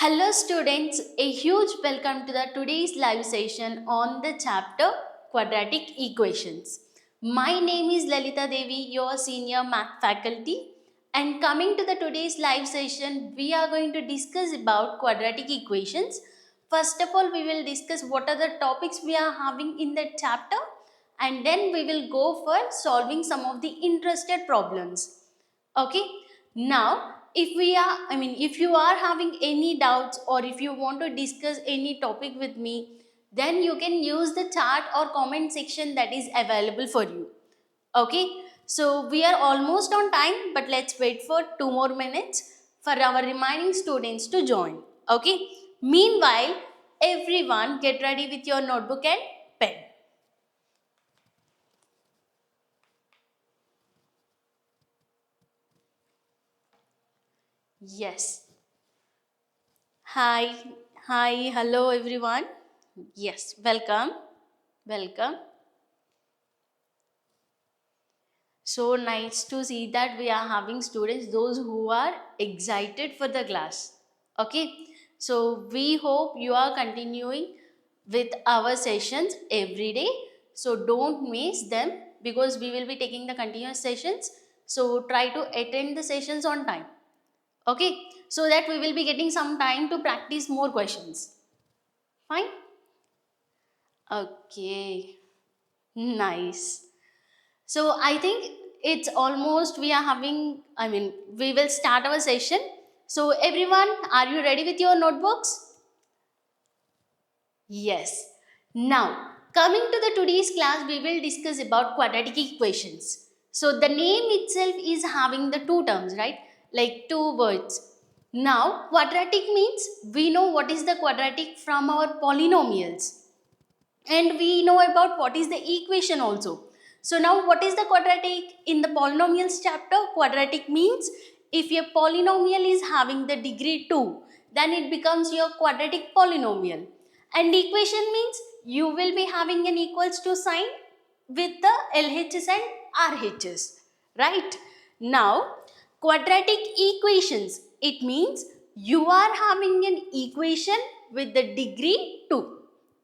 Hello students, a huge welcome to the today's live session on the chapter Quadratic Equations. My name is Lalita Devi, your senior math faculty, and coming to the today's live session, we are going to discuss about quadratic equations. First of all, we will discuss what are the topics we are having in that chapter, and then we will go for solving some of the interested problems. Okay, now if you are having any doubts or if you want to discuss any topic with me, then you can use the chat or comment section that is available for you. Okay, so we are almost on time, but let's wait for 2 more minutes for our remaining students to join. Okay, meanwhile, everyone get ready with your notebook and pen. Yes. Hi, hi, hello everyone. Yes, welcome, welcome. So nice to see that we are having students, those who are excited for the class. Okay, so we hope you are continuing with our sessions every day. So don't miss them because we will be taking the continuous sessions. So try to attend the sessions on time. Okay, so that we will be getting some time to practice more questions. Fine. Okay, nice. So I think it's almost we are having, we will start our session. So everyone, are you ready with your notebooks? Yes. Now, coming to the today's class, we will discuss about quadratic equations. So the name itself is having the two terms, right? Like two words. Now, quadratic means we know what is the quadratic from our polynomials, and we know about what is the equation also. So now what is the quadratic? In the polynomials chapter, quadratic means if your polynomial is having the degree 2, then it becomes your quadratic polynomial. And equation means you will be having an equals to sign with the LHS and RHS, right? Now, quadratic equations, it means you are having an equation with the degree 2,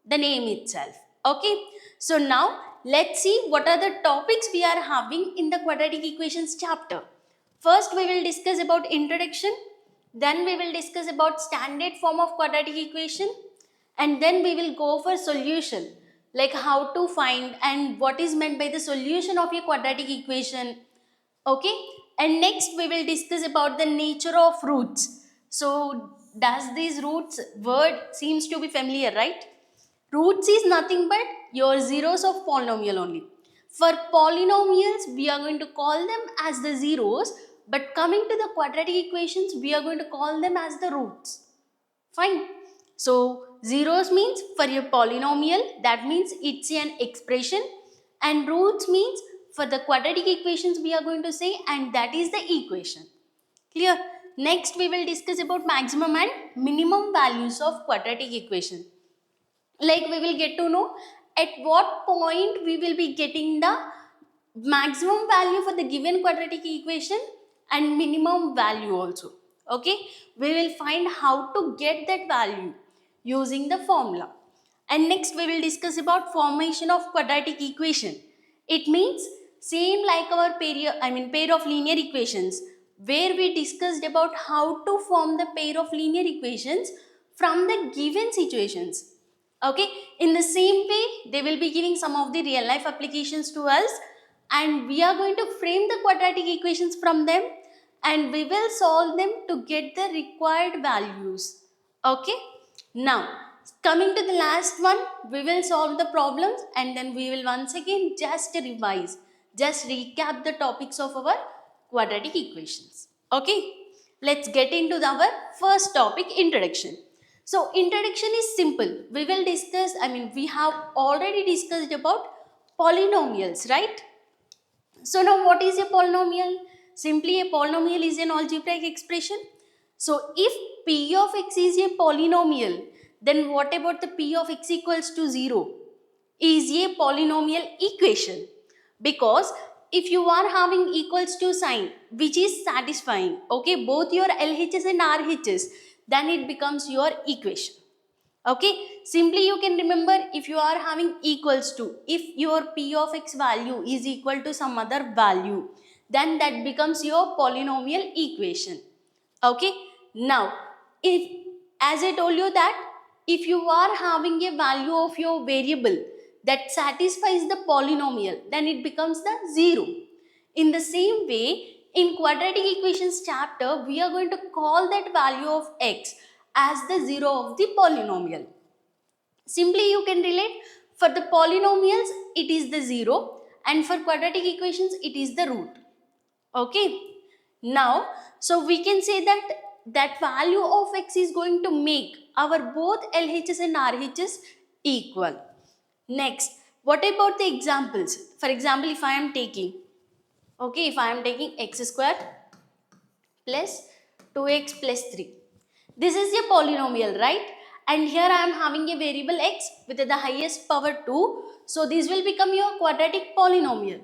the name itself. Okay, so now let's see what are the topics we are having in the quadratic equations chapter. First, we will discuss about introduction, then we will discuss about standard form of quadratic equation, and then we will go for solution, like how to find and what is meant by the solution of a quadratic equation. Okay, and next we will discuss about the nature of roots. So does these roots word seems to be familiar, right? Roots is nothing but your zeros of polynomial only. For polynomials we are going to call them as the zeros, but coming to the quadratic equations we are going to call them as the roots. Fine. So zeros means for your polynomial, that means it's an expression, and roots means for the quadratic equations we are going to say, and that is the equation. Clear? Next we will discuss about maximum and minimum values of quadratic equation. Like we will get to know at what point we will be getting the maximum value for the given quadratic equation and minimum value also. Okay, we will find how to get that value using the formula. And next we will discuss about formation of quadratic equation. It means same like our pair of linear equations, where we discussed about how to form the pair of linear equations from the given situations. Okay, in the same way they will be giving some of the real life applications to us, and we are going to frame the quadratic equations from them, and we will solve them to get the required values. Okay, now coming to the last one, we will solve the problems, and then we will once again just revise, just recap the topics of our quadratic equations. Okay, let's get into our first topic, introduction. So introduction is simple. We will discuss, we have already discussed about polynomials, right? So now what is a polynomial? Simply a polynomial is an algebraic expression. So if p of x is a polynomial, then what about the p of x equals to 0? Is a polynomial equation. Because if you are having equals to sign which is satisfying, okay, both your LHS and RHS, then it becomes your equation. Okay, simply you can remember, if you are having equals to, if your p of x value is equal to some other value, then that becomes your polynomial equation. Okay, now if, as I told you that if you are having a value of your variable that satisfies the polynomial, then it becomes the zero. In the same way, in quadratic equations chapter, we are going to call that value of x as the zero of the polynomial. Simply you can relate, for the polynomials it is the zero, and for quadratic equations it is the root. Okay, now so we can say that that value of x is going to make our both LHS and RHS equal. Next, what about the examples? For example, if I am taking, okay, if I am taking x square plus 2x plus 3. This is a polynomial, right? And here I am having a variable x with the highest power 2. So this will become your quadratic polynomial.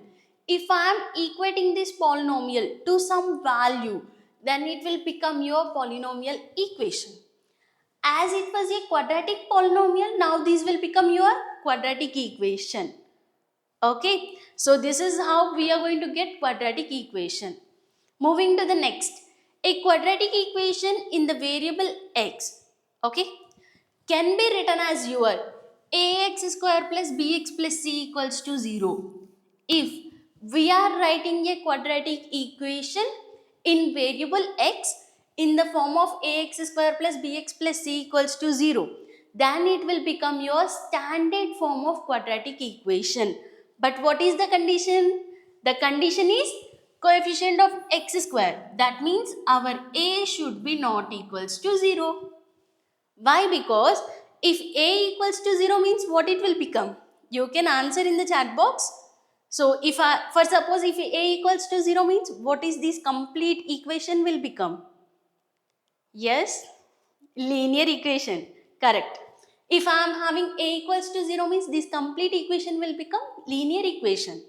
If I am equating this polynomial to some value, then it will become your polynomial equation. As it was a quadratic polynomial, now this will become your quadratic equation. Okay, so this is how we are going to get quadratic equation. Moving to the next, a quadratic equation in the variable x, okay, can be written as your ax square plus bx plus c equals to 0. If we are writing a quadratic equation in variable x in the form of ax square plus bx plus c equals to 0, then it will become your standard form of quadratic equation. But what is the condition? The condition is coefficient of x square. That means our a should be not equals to 0. Why? Because if a equals to 0 means what it will become? You can answer in the chat box. So if for suppose if a equals to 0 means what is this complete equation will become? Yes, linear equation. Correct. If I am having a equals to 0 means this complete equation will become linear equation.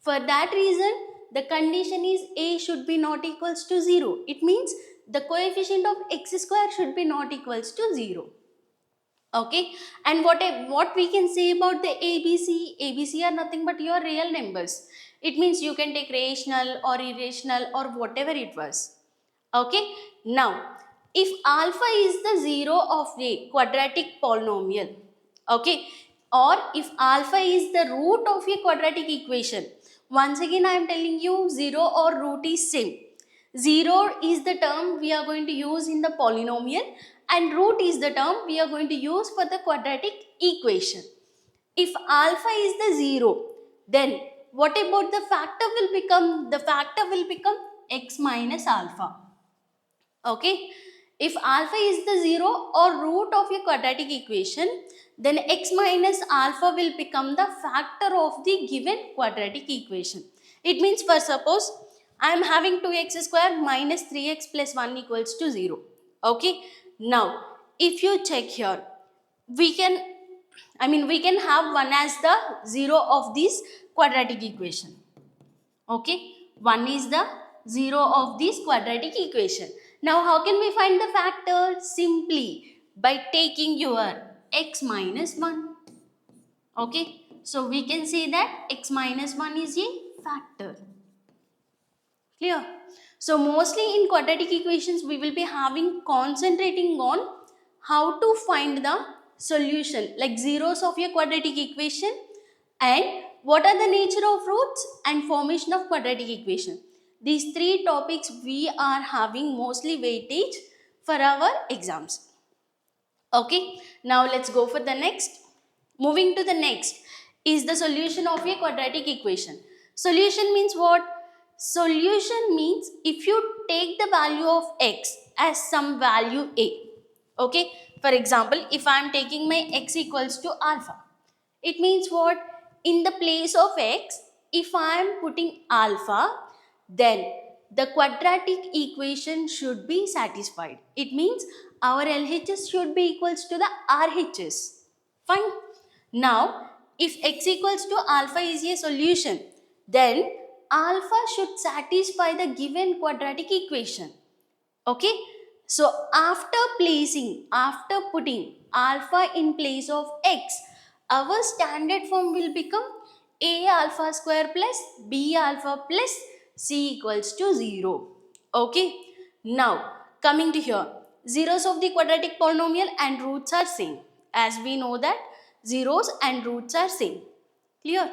For that reason, the condition is a should be not equals to 0. It means the coefficient of x square should be not equals to 0. Okay, and what we can say about the ABC are nothing but your real numbers. It means you can take rational or irrational or whatever it was. Okay, now if alpha is the zero of a quadratic polynomial, okay, or if alpha is the root of a quadratic equation, once again I am telling you, zero or root is same. Zero is the term we are going to use in the polynomial, and root is the term we are going to use for the quadratic equation. If alpha is the zero, then what about the factor will become? The factor will become x minus alpha. Okay, if alpha is the zero or root of a quadratic equation, then x minus alpha will become the factor of the given quadratic equation. It means, for suppose I am having 2x square minus 3x plus 1 equals to 0. Okay, now if you check here, we can have 1 as the 0 of this quadratic equation. Okay, 1 is the 0 of this quadratic equation. Now how can we find the factor? Simply by taking your x minus 1. Okay, so we can say that x minus 1 is a factor. Clear? So mostly in quadratic equations we will be concentrating on how to find the solution, like zeros of your quadratic equation, and what are the nature of roots and formation of quadratic equation. These three topics we are having mostly weightage for our exams. Okay, now let's go for the next. Moving to the next is the solution of a quadratic equation. Solution means what? Solution means if you take the value of x as some value a. Okay, for example, if I am taking my x equals to alpha, it means what? In the place of x, if I am putting alpha, then the quadratic equation should be satisfied. It means our LHS should be equals to the RHS. Fine. Now, if x equals to alpha is a solution, then alpha should satisfy the given quadratic equation. Okay. So after putting alpha in place of x, our standard form will become a alpha square plus b alpha plus c equals to 0. Okay. Now coming to here, zeros of the quadratic polynomial and roots are same. As we know that zeros and roots are same. Clear?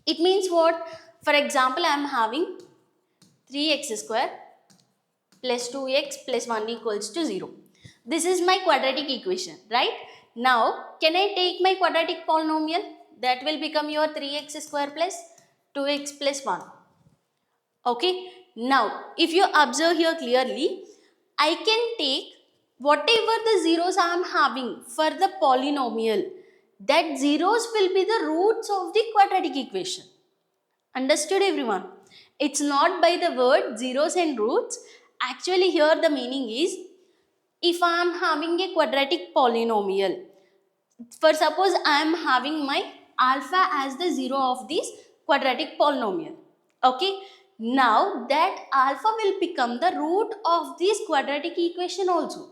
It means what? For example, I am having 3x square plus 2x plus 1 equals to 0. This is my quadratic equation, right? Now, can I take my quadratic polynomial? That will become your 3x square plus 2x plus 1. Okay. Now, if you observe here clearly, I can take whatever the zeros I am having for the polynomial. That zeros will be the roots of the quadratic equation. Understood everyone? It's not by the word zeros and roots. Actually here the meaning is, if I am having a quadratic polynomial, for suppose I am having my alpha as the zero of this quadratic polynomial. Okay. Now that alpha will become the root of this quadratic equation also.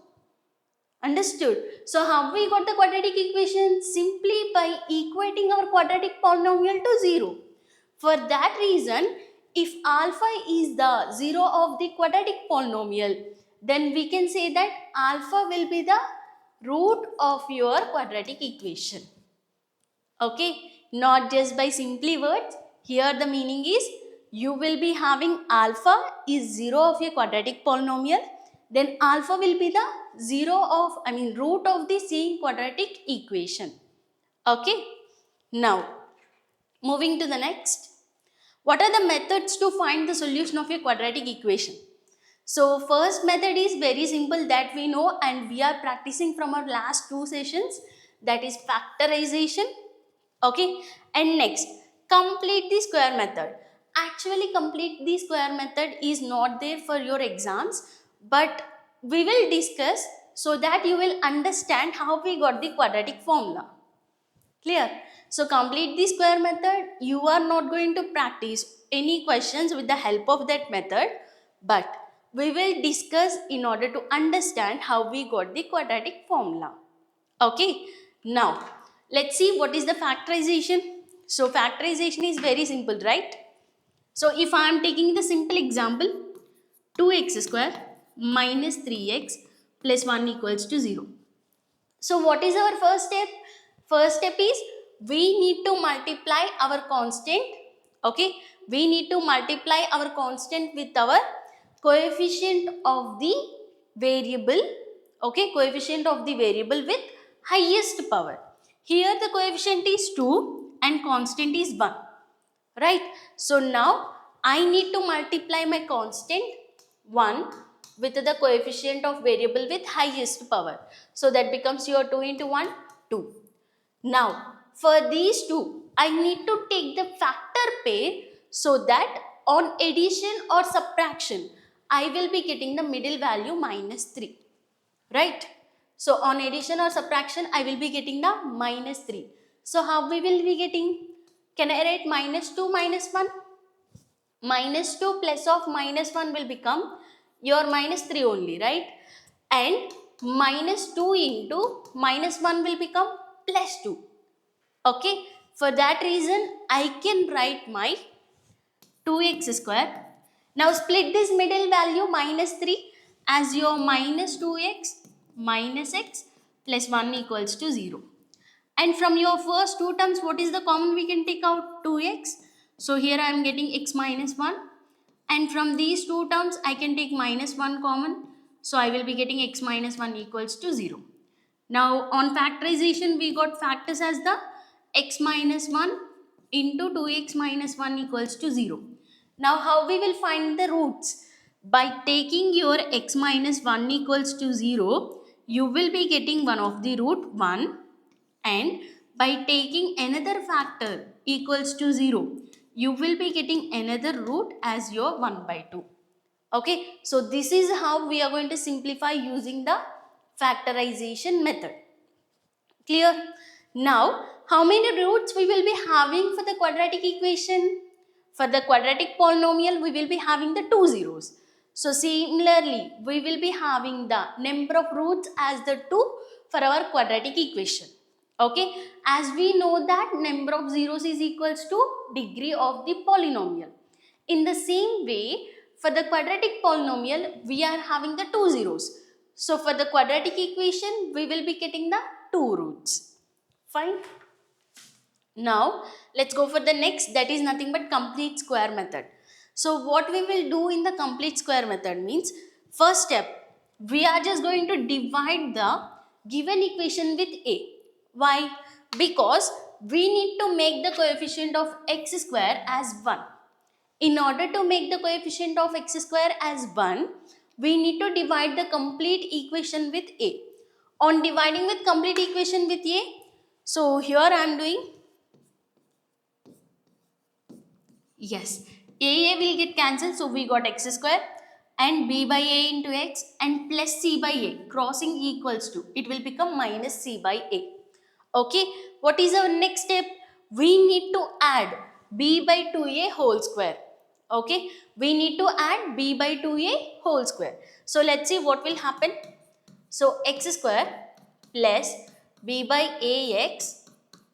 Understood? So how we got the quadratic equation? Simply by equating our quadratic polynomial to 0. For that reason, if alpha is the 0 of the quadratic polynomial, then we can say that alpha will be the root of your quadratic equation. Okay, not just by simply words. Here the meaning is, you will be having alpha is 0 of your quadratic polynomial, then alpha will be the root of the same quadratic equation. Okay, now moving to the next. What are the methods to find the solution of a quadratic equation? So first method is very simple that we know and we are practicing from our last 2 sessions, that is factorization. Okay, and next, complete the square method. Actually complete the square method is not there for your exams, but we will discuss so that you will understand how we got the quadratic formula. Clear? So complete the square method. You are not going to practice any questions with the help of that method, but we will discuss in order to understand how we got the quadratic formula. Okay. Now, let's see what is the factorization. So factorization is very simple, right? So if I am taking the simple example, 2x square minus 3x plus 1 equals to 0. So what is our first step? First step is, we need to multiply our constant. Okay, we need to multiply our constant with our coefficient of the variable. Okay, coefficient of the variable with highest power. Here the coefficient is 2 and constant is 1. Right? So now I need to multiply my constant 1 with the coefficient of variable with highest power. So that becomes your 2 into 1, 2. Now for these two, I need to take the factor pair so that on addition or subtraction, I will be getting the middle value minus 3. Right? So on addition or subtraction, I will be getting the minus 3. So how we will be getting? Can I write minus 2 minus 1? Minus 2 plus of minus 1 will become your minus 3 only, right? And minus 2 into minus 1 will become plus 2. Okay, for that reason I can write my 2x square. Now split this middle value minus 3 as your minus 2x minus x plus 1 equals to 0. And from your first two terms, what is the common we can take out? 2x. So here I am getting x minus 1. And from these two terms, I can take minus 1 common. So I will be getting x minus 1 equals to 0. Now on factorization, we got factors as the x minus 1 into 2x minus 1 equals to 0. Now how we will find the roots? By taking your x minus 1 equals to 0, you will be getting one of the root 1, and by taking another factor equals to 0, you will be getting another root as your 1 by 2. Okay, so this is how we are going to simplify using the factorization method. Clear? Now, how many roots we will be having for the quadratic equation? For the quadratic polynomial, we will be having the two zeros. So similarly, we will be having the number of roots as the 2 for our quadratic equation. Okay, as we know that number of zeros is equals to degree of the polynomial. In the same way, for the quadratic polynomial, we are having the 2 zeros. So for the quadratic equation, we will be getting the 2 roots. Fine. Now, let's go for the next, that is nothing but complete square method. So what we will do in the complete square method means, first step, we are just going to divide the given equation with a. Why? Because we need to make the coefficient of x square as 1. In order to make the coefficient of x square as 1, we need to divide the complete equation with a. On dividing with complete equation with a, so here I am doing, yes, a will get cancelled, so we got x square and b by a into x and plus c by a crossing equals to, it will become minus c by a. Okay, what is our next step? We need to add b by 2a whole square. Okay, we need to add b by 2a whole square. So let's see what will happen. So x square plus b by ax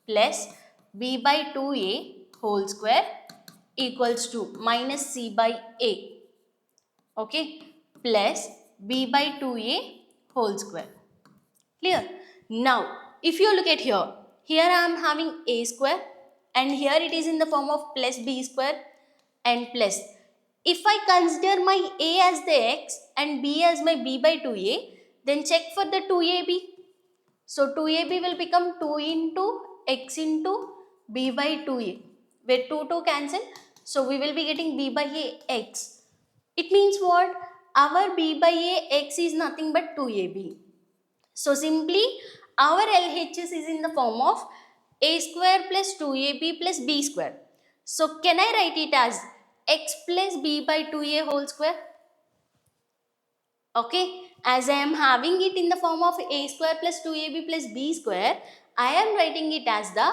plus b by 2a whole square equals to minus c by a. Okay, plus b by 2a whole square. Clear? Now, if you look at here, here I am having a square and here it is in the form of plus b square and plus. If I consider my a as the x and b as my b by 2a, then check for the 2ab. So 2ab will become 2 into x into b by 2a, where 2 cancel. So we will be getting b by a x. It means what? Our b by a x is nothing but 2ab. So simply our LHS is in the form of a square plus 2ab plus b square. So can I write it as x plus b by 2a whole square? Okay, as I am having it in the form of a square plus 2ab plus b square, I am writing it as the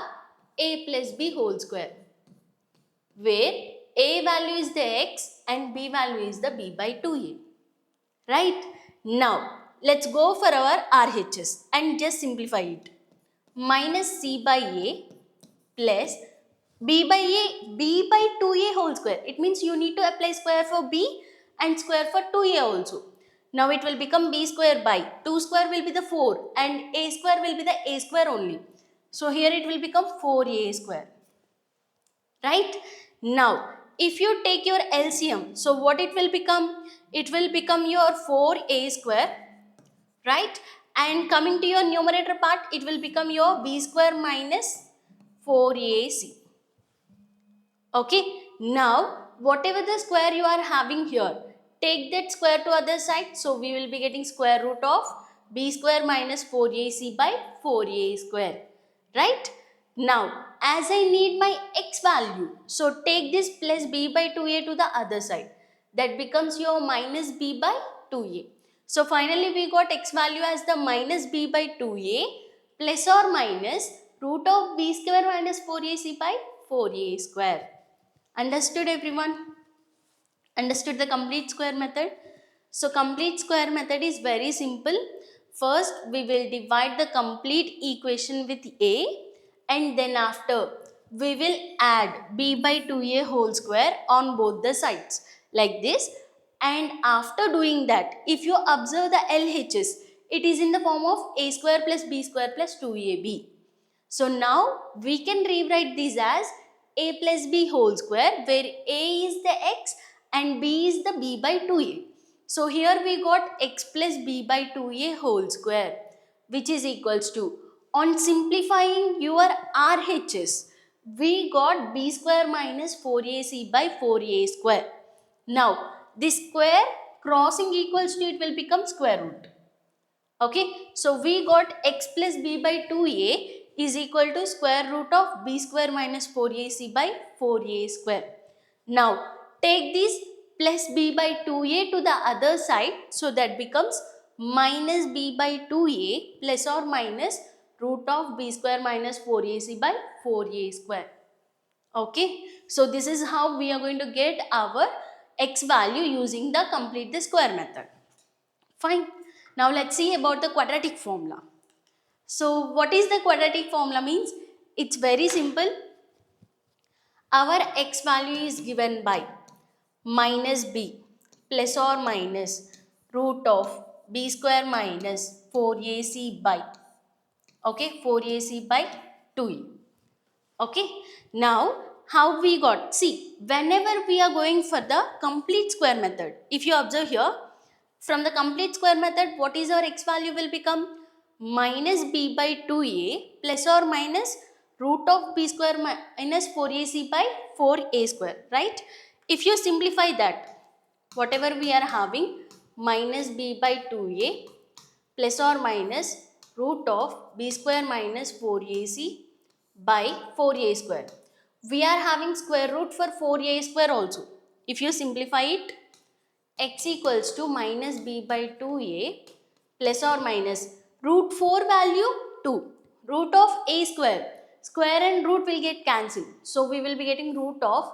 a plus b whole square, where a value is the x and b value is the b by 2a. Right? Now, let's go for our RHS and just simplify it. Minus c by a plus b by a, b by 2a whole square. It means you need to apply square for b and square for 2a also. Now it will become b square by 2 square will be the 4 and a square will be the a square only. So here it will become 4a square. Right? Now, if you take your LCM, so what it will become? It will become your 4a square, right? And coming to your numerator part, it will become your b square minus 4ac. Okay, now whatever the square you are having here, take that square to other side. So we will be getting square root of b square minus 4ac by 4a square, right? Now, as I need my x value, so take this plus b by 2a to the other side. That becomes your minus b by 2a. So finally we got x value as the minus b by 2a plus or minus root of b square minus 4ac by 4a square. Understood everyone? Understood the complete square method? So complete square method is very simple. First we will divide the complete equation with a and then after we will add b by 2a whole square on both the sides like this, and after doing that, if you observe the LHS, it is in the form of a square plus b square plus 2ab. So now we can rewrite this as a plus b whole square, where a is the x and b is the b by 2a. So here we got x plus b by 2a whole square, which is equals to, on simplifying your RHS, we got b square minus 4ac by 4a square. Now this square crossing equals to, it will become square root. Okay, so we got x plus b by 2a is equal to square root of b square minus 4ac by 4a square. Now take this plus b by 2a to the other side, so that becomes minus b by 2a plus or minus root of b square minus 4ac by 4a square. Okay, so this is how we are going to get our x value using the complete the square method. Fine. Now let's see about the quadratic formula. So what is the quadratic formula means? It's very simple. Our x value is given by minus b plus or minus root of b square minus 4ac by, okay, 4ac by 2e. Okay, now how we got, see, whenever we are going for the complete square method, if you observe here, from the complete square method, what is our x value will become minus b by 2a plus or minus root of b square minus 4ac by 4a square, right? If you simplify that, whatever we are having, minus b by 2a plus or minus root of b square minus 4ac by 4a square. We are having square root for 4a square also. If you simplify it, x equals to minus b by 2a plus or minus root 4 value 2. Root of a square. Square and root will get cancelled. So we will be getting root of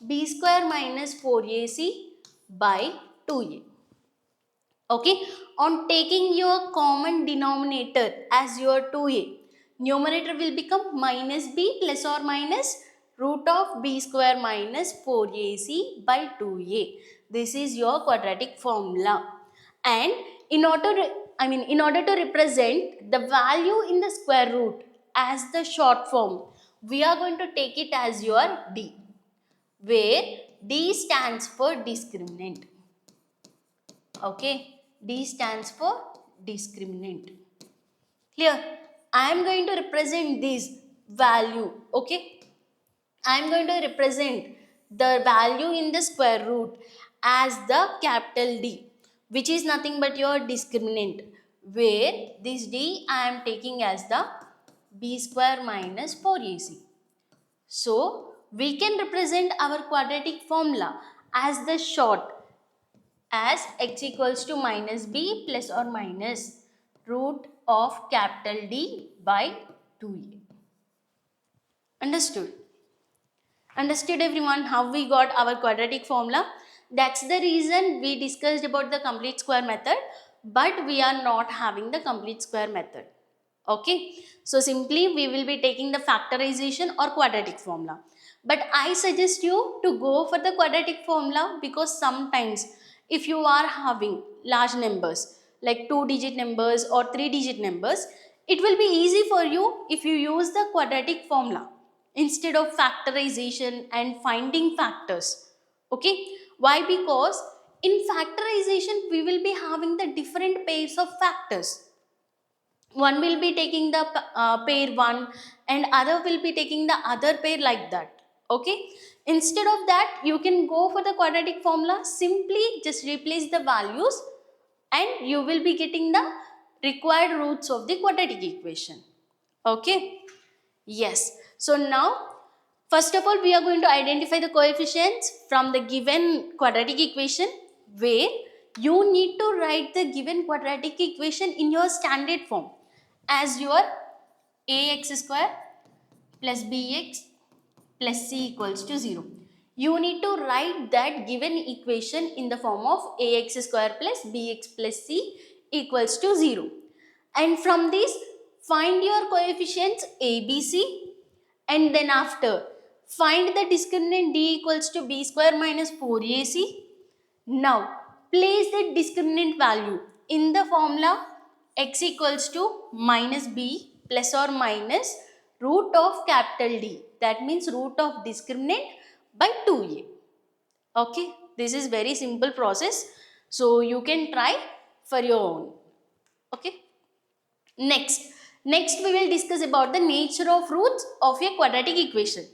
b square minus 4ac by 2a. Okay, on taking your common denominator as your 2a, numerator will become minus b plus or minus root of b square minus 4ac by 2a. This is your quadratic formula. And in order to represent the value in the square root as the short form, we are going to take it as your d, where d stands for discriminant. Okay, D stands for discriminant. Clear? I am going to represent this value. Okay, I am going to represent the value in the square root as the capital D, which is nothing but your discriminant, where this D I am taking as the b square minus 4ac. So we can represent our quadratic formula as the short as x equals to minus b plus or minus root of capital D by 2a. Understood? Understood everyone how we got our quadratic formula? That's the reason we discussed about the complete square method, but we are not having the complete square method. Okay, so simply we will be taking the factorization or quadratic formula. But I suggest you to go for the quadratic formula, because sometimes if you are having large numbers like 2-digit numbers or 3-digit numbers, it will be easy for you if you use the quadratic formula instead of factorization and finding factors. Okay, why? Because in factorization we will be having the different pairs of factors. One will be taking the pair 1 and other will be taking the other pair, like that. Okay, instead of that you can go for the quadratic formula. Simply just replace the values and you will be getting the required roots of the quadratic equation. Okay, yes. So now first of all we are going to identify the coefficients from the given quadratic equation, where you need to write the given quadratic equation in your standard form as your ax square plus bx plus c equals to 0. You need to write that given equation in the form of ax square plus bx plus c equals to 0. And from this, find your coefficients a, b, c, and then after find the discriminant d equals to b square minus 4ac. Now place the discriminant value in the formula x equals to minus b plus or minus root of capital D, that means root of discriminant by 2a. Okay, this is very simple process, so you can try for your own. Okay, next we will discuss about the nature of roots of a quadratic equation.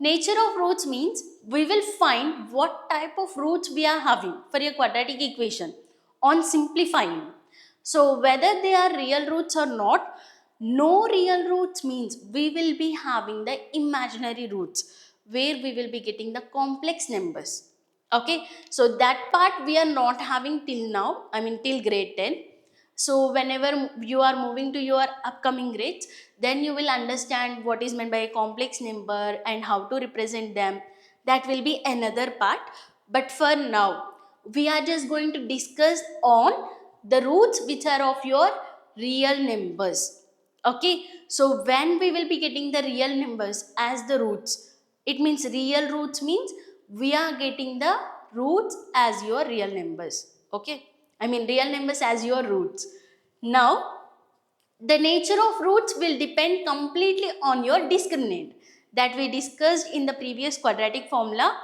Nature of roots means we will find what type of roots we are having for a quadratic equation on simplifying. So whether they are real roots or not, no real roots means we will be having the imaginary roots, where we will be getting the complex numbers. Okay, so that part we are not having till now, till grade 10. So whenever you are moving to your upcoming grades, then you will understand what is meant by a complex number and how to represent them. That will be another part. But for now, we are just going to discuss on the roots which are of your real numbers. Okay, so when we will be getting the real numbers as the roots, it means real roots means we are getting the roots as your real numbers. Okay, I mean real numbers as your roots. Now, the nature of roots will depend completely on your discriminant that we discussed in the previous quadratic formula,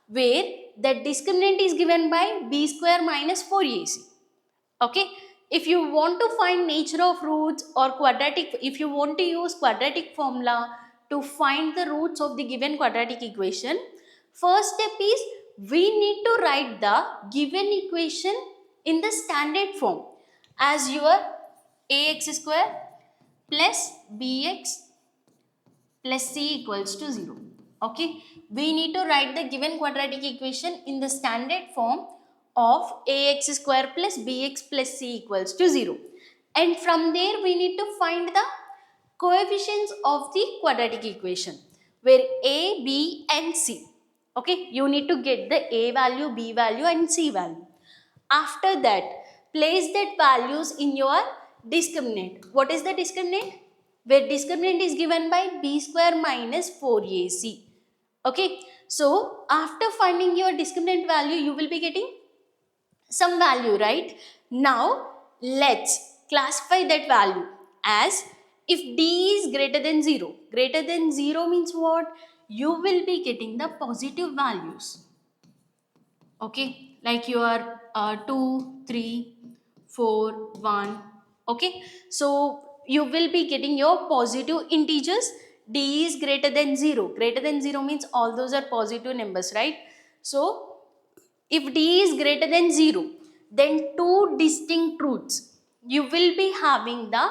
where the discriminant is given by b square minus 4ac. Okay, if you want to find nature of roots or quadratic, if you want to use quadratic formula to find the roots of the given quadratic equation, first step is we need to write the given equation in the standard form as your ax square plus bx plus c equals to 0. Okay, we need to write the given quadratic equation in the standard form of ax square plus bx plus c equals to 0, and from there we need to find the coefficients of the quadratic equation where a, b and c. Okay, you need to get the a value, b value and c value. After that, place that values in your discriminant. What is the discriminant? Where discriminant is given by b square minus 4ac. Okay, so after finding your discriminant value, you will be getting some value, right? Now, let's classify that value as if d is greater than 0. Greater than 0 means what? You will be getting the positive values. Okay, like your 2, 3, 4, 1. Okay, so you will be getting your positive integers. D is greater than 0. Greater than 0 means all those are positive numbers, right? So if d is greater than 0, then two distinct roots. You will be having the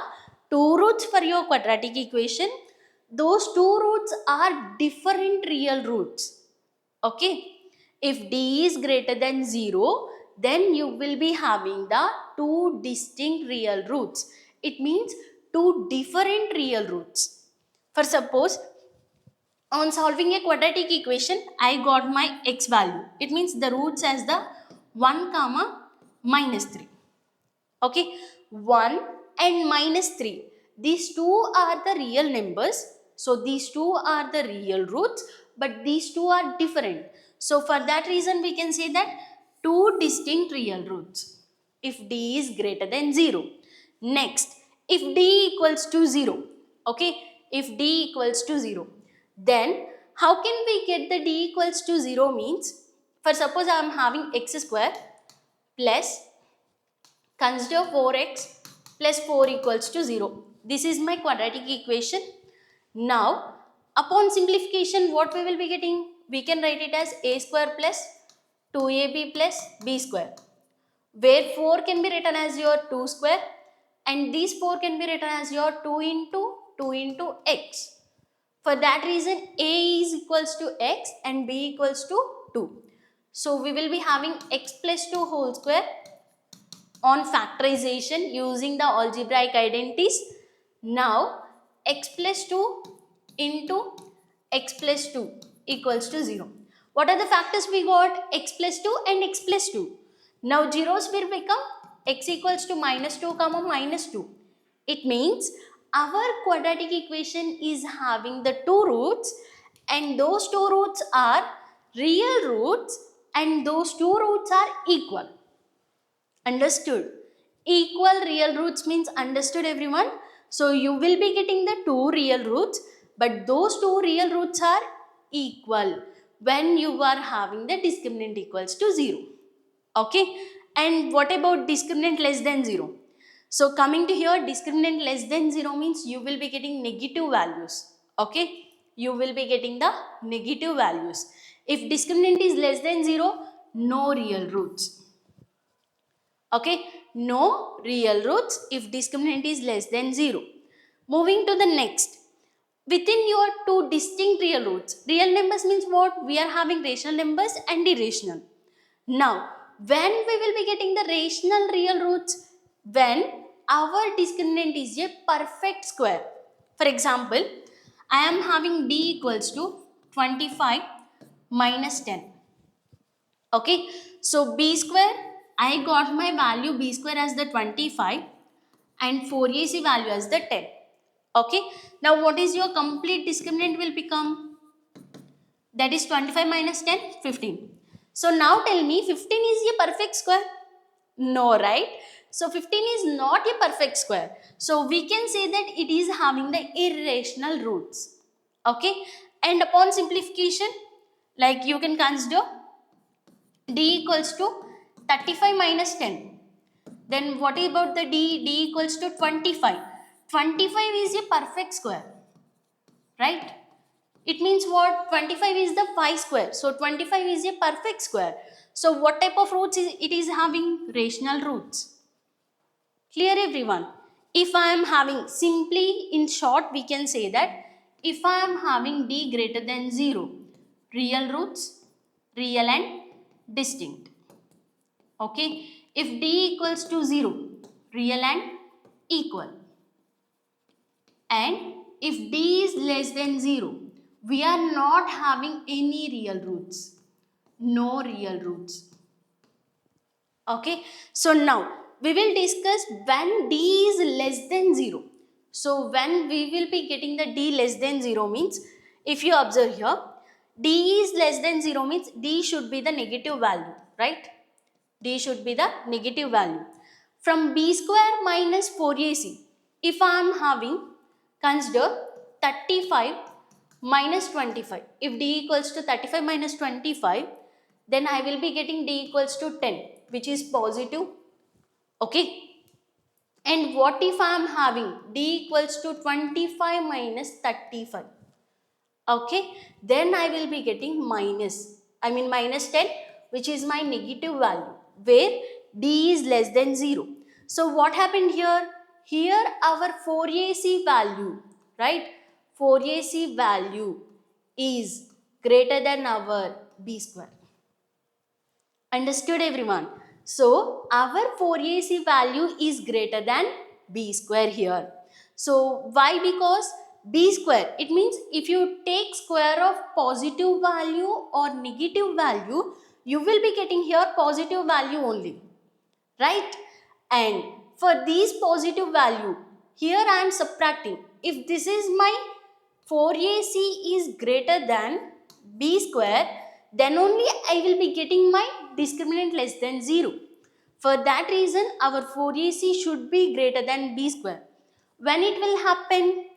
two roots for your quadratic equation. Those two roots are different real roots. Okay, if d is greater than 0, then you will be having the two distinct real roots. It means two different real roots. For suppose, on solving a quadratic equation, I got my x value. It means the roots as the 1 comma minus 3. Okay, 1 and minus 3. These two are the real numbers. So these two are the real roots, but these two are different. So for that reason, we can say that two distinct real roots if d is greater than 0. Next, if d equals to 0, okay, if d equals to 0, then how can we get the d equals to 0 means, for suppose I am having x square plus, consider 4x plus 4 equals to 0. This is my quadratic equation. Now, upon simplification, what we will be getting? We can write it as a square plus 2ab plus b square, where 4 can be written as your 2 square and these 4 can be written as your 2 into x. For that reason, a is equals to x and b equals to 2. So, we will be having x plus 2 whole square on factorization using the algebraic identities. Now, x plus 2 into x plus 2 equals to 0. What are the factors we got? X plus 2 and x plus 2. Now, zeros will become x equals to minus 2 comma minus 2. It means our quadratic equation is having the two roots, and those two roots are real roots, and those two roots are equal. Understood? Equal real roots means understood, everyone. So you will be getting the two real roots, but those two real roots are equal when you are having the discriminant equals to 0. Okay, and what about discriminant less than 0? So coming to here, discriminant less than 0 means you will be getting negative values. Okay, you will be getting the negative values. If discriminant is less than 0, no real roots. Okay, no real roots if discriminant is less than 0. Moving to the next. Within your two distinct real roots, real numbers means what? We are having rational numbers and irrational. Now, when we will be getting the rational real roots? When our discriminant is a perfect square. For example, I am having d equals to 25 minus 10. Okay, so b square, I got my value b square as the 25 and 4ac value as the 10. Okay, now what is your complete discriminant will become? That is 25 minus 10, 15. So now tell me, 15 is a perfect square? No, right? So 15 is not a perfect square. So we can say that it is having the irrational roots. Okay, and upon simplification, like you can consider d equals to 35 minus 10. Then what about the d? D equals to 25. 25 is a perfect square, right? It means what? 25 is the pi square. So 25 is a perfect square. So what type of roots is it is having? Rational roots. Clear everyone? If I am having, simply in short we can say that if I am having d greater than 0, real roots, real and distinct. Okay. If d equals to 0, real and equal. And if d is less than 0, we are not having any real roots. No real roots. Okay. So now we will discuss when d is less than 0. So when we will be getting the d less than 0 means, if you observe here, d is less than 0 means d should be the negative value, right? D should be the negative value. From b square minus 4ac, if I am having, consider 35 minus 25. If d equals to 35 minus 25, then I will be getting d equals to 10, which is positive. Okay. And what if I am having d equals to 25 minus 35? Okay, then I will be getting minus 10, which is my negative value, where d is less than 0. So what happened here? Here our 4ac value, right? 4ac value is greater than our b square. Understood everyone? So our 4ac value is greater than b square here. So why? Because b square, it means if you take square of positive value or negative value, you will be getting here positive value only, right? And for these positive value, here I am subtracting. If this is my 4ac is greater than b square, then only I will be getting my discriminant less than 0. For that reason, our 4ac should be greater than b square. When it will happen?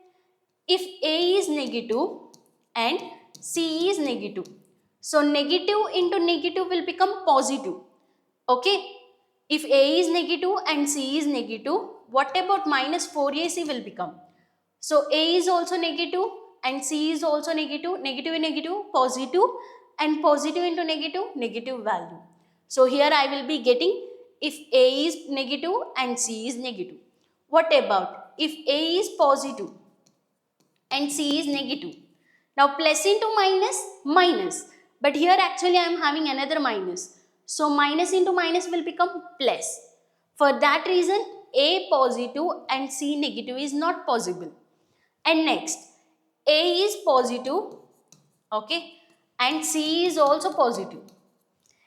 If a is negative and c is negative. So negative into negative will become positive. Okay. If a is negative and c is negative, what about minus 4ac will become? So a is also negative and c is also negative, negative and negative, positive, and positive into negative, negative value. So here I will be getting if a is negative and c is negative. What about if a is positive and c is negative? Now plus into minus, minus. But here actually I am having another minus. So minus into minus will become plus. For that reason, a positive and c negative is not possible. And next, a is positive, okay, and c is also positive.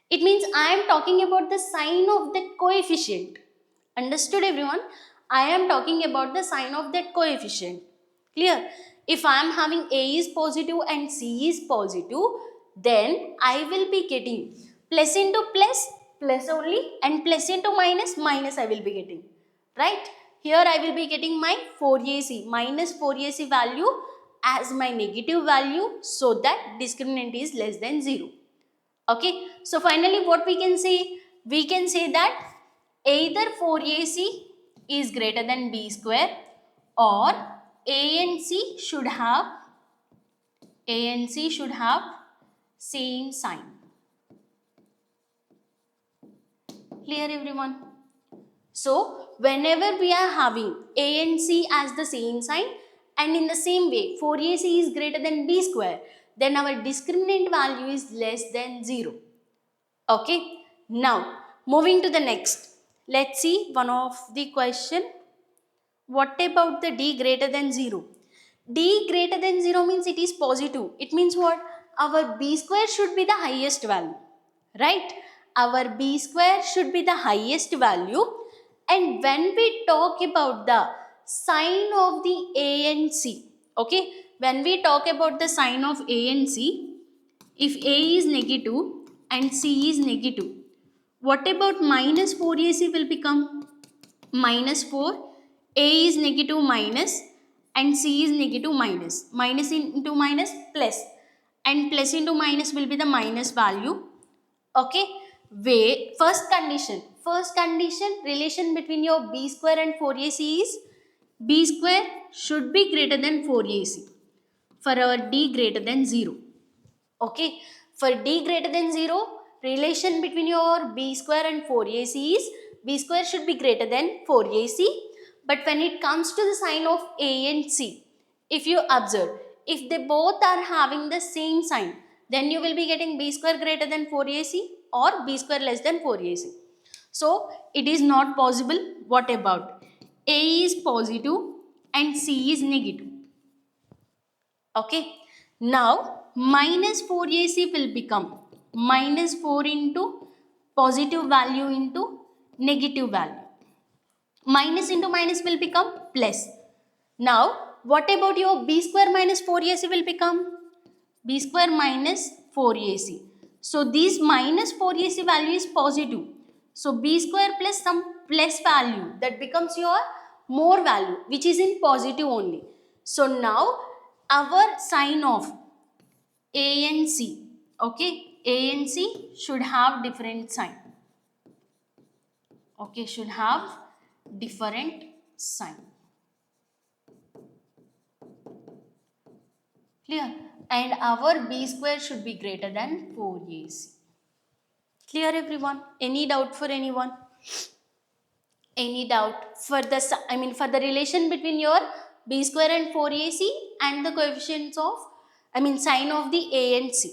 It means I am talking about the sign of that coefficient. Understood everyone? I am talking about the sign of that coefficient. Clear? If I am having a is positive and c is positive, then I will be getting plus into plus, plus only, and plus into minus, minus I will be getting. Right? Here I will be getting my 4ac, minus 4ac value as my negative value, so that discriminant is less than 0. Okay, so finally what we can say? We can say that either 4ac is greater than b square, or a and c should have same sign. Clear everyone? So whenever we are having a and c as the same sign, and in the same way 4ac is greater than b square, then our discriminant value is less than 0. Okay, now moving to the next. Let's see one of the question. What about the d greater than 0? D greater than 0 means it is positive. It means what? Our b square should be the highest value, right? Our b square should be the highest value. And when we talk about the sign of the a and c, okay, when we talk about the sign of a and c, if a is negative and c is negative, what about minus 4ac will become? Minus 4, a is negative minus and c is negative minus. Minus into minus plus, and plus into minus will be the minus value. Okay, wait, first condition relation between your b square and 4ac is b square should be greater than 4ac for our d greater than 0. Okay, for d greater than 0, relation between your b square and 4ac is b square should be greater than 4ac. But when it comes to the sign of a and c, if you observe, if they both are having the same sign, then you will be getting b square greater than 4ac or b square less than 4ac. So it is not possible. What about a is positive and c is negative? Okay, now minus 4ac will become minus 4 into positive value into negative value. Minus into minus will become plus. Now what about your b square minus 4ac will become b square minus 4ac. So this minus 4ac value is positive. So b square plus some plus value, that becomes your more value, which is in positive only. So now our sign of a and c, okay, a and c should have different sign. Okay, should have different sign. Clear? And our b square should be greater than 4ac. Clear everyone? Any doubt for anyone? Any doubt for the for the relation between your b square and 4ac and the coefficients of sign of the a and c?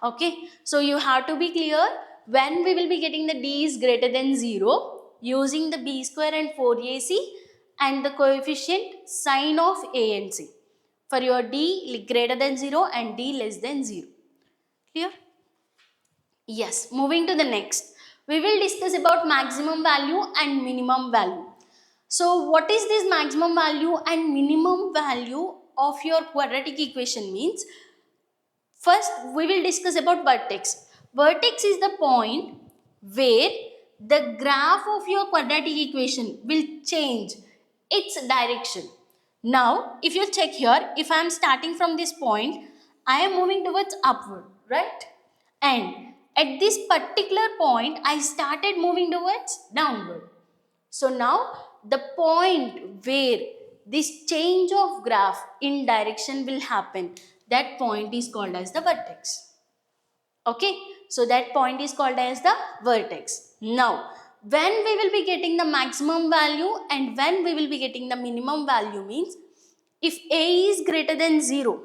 Okay, so you have to be clear when we will be getting the d is greater than 0 using the b square and 4ac and the coefficient sign of a and c for your d greater than 0 and d less than 0. Clear? Yes, moving to the next. We will discuss about maximum value and minimum value. So what is this maximum value and minimum value of your quadratic equation means? First, we will discuss about vertex. Vertex is the point where the graph of your quadratic equation will change its direction. Now, if you check here, if I am starting from this point, I am moving towards upward, right? And at this particular point, I started moving towards downward. So now the point where this change of graph in direction will happen, that point is called as the vertex. Okay, so that point is called as the vertex. Now, when we will be getting the maximum value and when we will be getting the minimum value means, if a is greater than 0,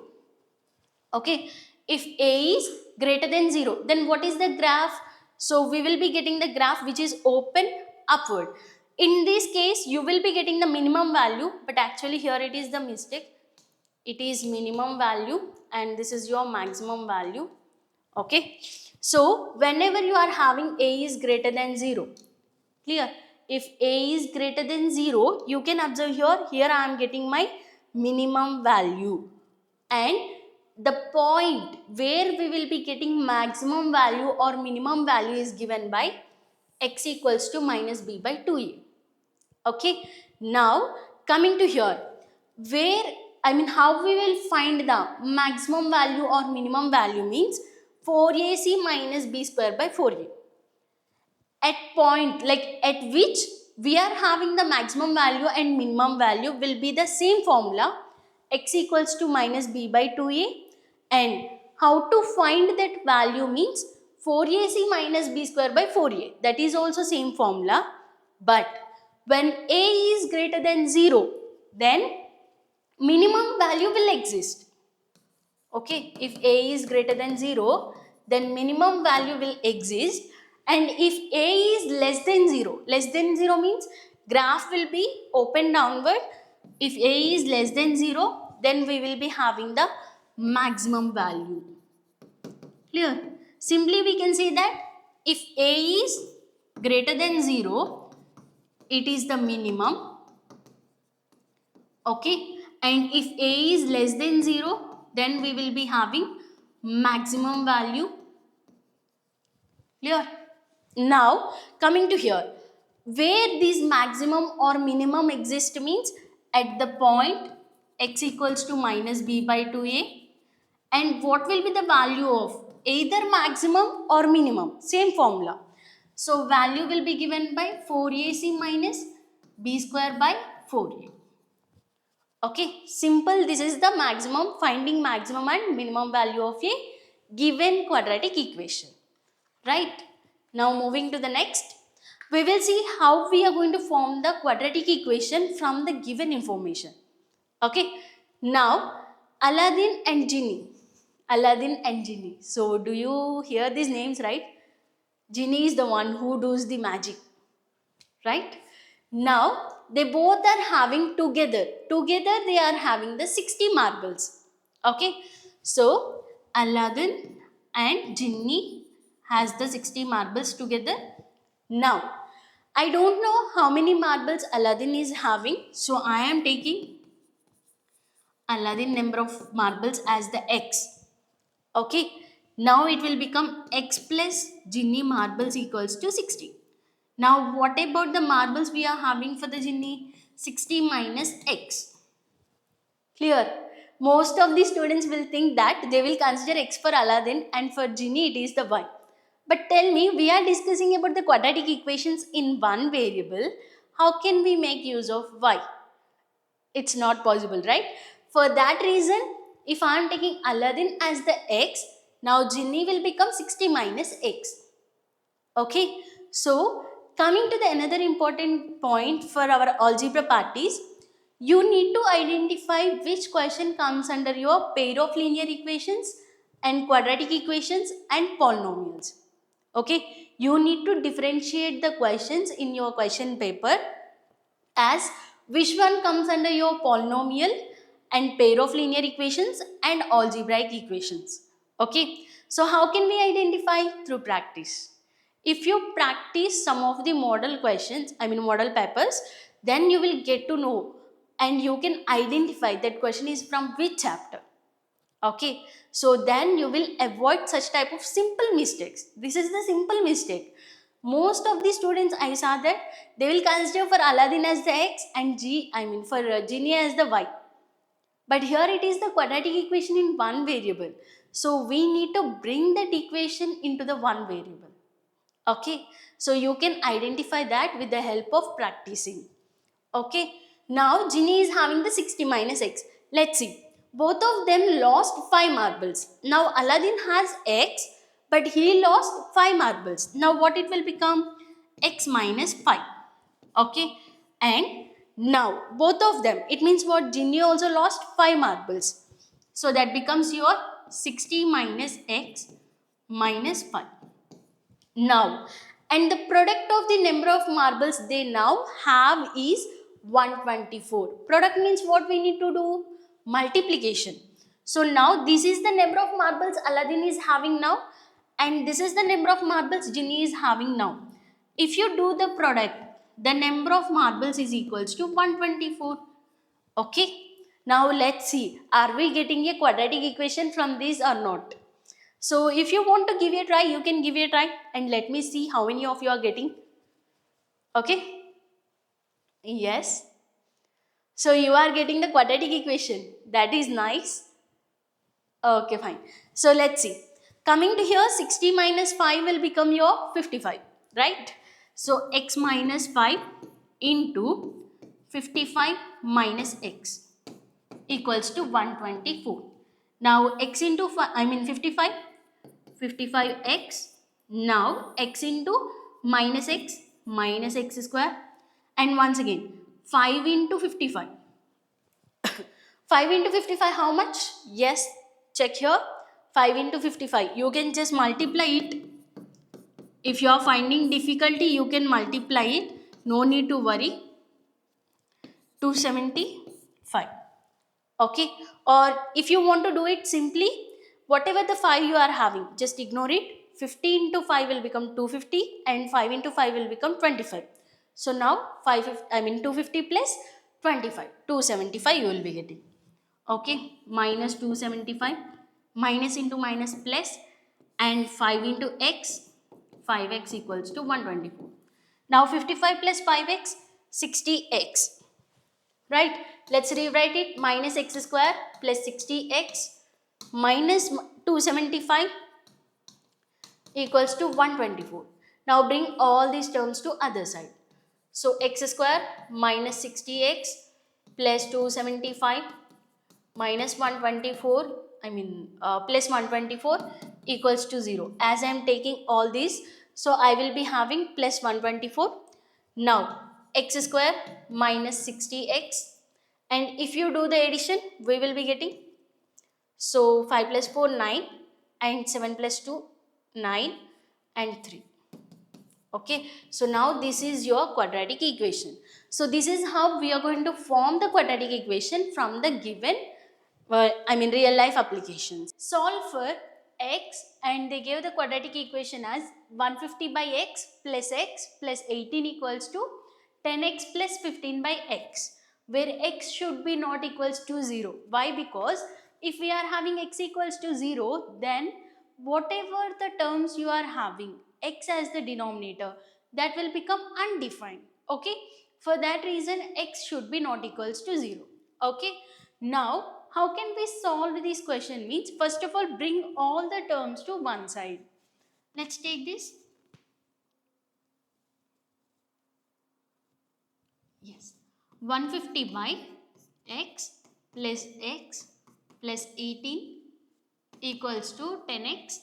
okay, if a is greater than 0, then what is the graph? So we will be getting the graph which is open upward. In this case, you will be getting the minimum value, but actually here it is the mistake. It is minimum value and this is your maximum value. Okay, so whenever you are having a is greater than 0, clear? If a is greater than 0, you can observe here I am getting my minimum value, and the point where we will be getting maximum value or minimum value is given by x equals to minus b by 2a. Okay, now coming to here, where how we will find the maximum value or minimum value means 4ac minus b square by 4a. At point at which we are having the maximum value and minimum value will be the same formula, x equals to minus b by 2a, and how to find that value means 4ac minus b square by 4a, that is also same formula. But when a is greater than 0, then minimum value will exist. Okay, if a is greater than 0, then minimum value will exist. And if a is less than 0 means graph will be open downward. If a is less than 0, then we will be having the maximum value. Clear? Simply we can say that if A is greater than 0, it is the minimum. Okay, and if A is less than 0, then we will be having maximum value. Clear? Now coming to here, where this maximum or minimum exist means at the point x equals to minus b by 2a, and what will be the value of either maximum or minimum, same formula. So value will be given by 4ac minus b square by 4a. Okay, simple. This is the maximum, finding maximum and minimum value of a given quadratic equation, right? Now moving to the next, we will see how we are going to form the quadratic equation from the given information. Okay, now Aladdin and Genie. Aladdin and Genie. So do you hear these names, right? Genie is the one who does the magic, right? Now they both are having together they are having the 60 marbles. Okay, so Aladdin and Genie has the 60 marbles together. Now I don't know how many marbles Aladdin is having, so I am taking Aladdin number of marbles as the x. Okay, now it will become x plus Genie marbles equals to 60. Now what about the marbles we are having for the Genie? 60 minus x. Clear? Most of the students will think that they will consider x for Aladdin and for Genie it is the y. But tell me, we are discussing about the quadratic equations in one variable. How can we make use of y? It's not possible, right? For that reason, if I am taking Aladdin as the x, now Genie will become 60 minus x. Okay, so coming to the another important point for our algebra parties, you need to identify which question comes under your pair of linear equations and quadratic equations and polynomials. Okay, you need to differentiate the questions in your question paper as which one comes under your polynomial and pair of linear equations and algebraic equations. Okay, so how can we identify? Through practice. If you practice some of the model questions, model papers, then you will get to know and you can identify that question is from which chapter. Okay, so then you will avoid such type of simple mistakes. This is the simple mistake. Most of the students I saw that they will consider for Aladdin as the x and for Genie as the y. But here it is the quadratic equation in one variable. So we need to bring that equation into the one variable. Okay, so you can identify that with the help of practicing. Okay, now Genie is having the 60 minus x. Let's see. Both of them lost 5 marbles. Now Aladdin has x, but he lost 5 marbles. Now what it will become? X minus 5. Okay, and now both of them, it means what? Genie also lost 5 marbles. So that becomes your 60 minus x minus 5. Now, and the product of the number of marbles they now have is 124. Product means what we need to do? Multiplication. So now this is the number of marbles Aladdin is having now, and this is the number of marbles Genie is having now. If you do the product, the number of marbles is equals to 124. Okay. Now let's see, are we getting a quadratic equation from this or not? So if you want to give it a try, you can give it a try and let me see how many of you are getting. Okay? Yes. So you are getting the quadratic equation. That is nice. Okay, fine. So let's see. Coming to here, 60 minus 5 will become your 55, right? So x minus 5 into 55 minus x equals to 124. Now x into 55, 55x. Now x into minus x square, and once again 5 into 55. 5 into 55 how much? Yes, check here. 5 into 55, you can just multiply it. If you are finding difficulty, you can multiply it, no need to worry. 275. Okay, or if you want to do it simply, whatever the 5 you are having, just ignore it. 50 into 5 will become 250 and 5 into 5 will become 25. So now 250 plus 25, 275 you will be getting. Okay, minus 275, minus into minus plus, and 5 into x, 5x equals to 124. Now 55 plus 5x, 60x. Right? Let's rewrite it. Minus x square plus 60x minus 275 equals to 124. Now bring all these terms to other side. So x square minus 60x plus 275 minus 124, plus 124 equals to 0. As I am taking all these, so I will be having plus 124. Now x square minus 60x, and if you do the addition, we will be getting, so 5 plus 4 9, and 7 plus 2 9, and 3. Okay, so now this is your quadratic equation. So this is how we are going to form the quadratic equation from the given real life applications. Solve for x, and they gave the quadratic equation as 150 by x plus 18 equals to 10x plus 15 by x, where x should be not equals to 0. Why? Because if we are having x equals to 0, then whatever the terms you are having, x as the denominator, that will become undefined. Okay, for that reason x should be not equals to 0. Okay, now how can we solve this question? Means first of all, bring all the terms to one side. Let's take this. Yes, 150 by x plus 18 equals to 10x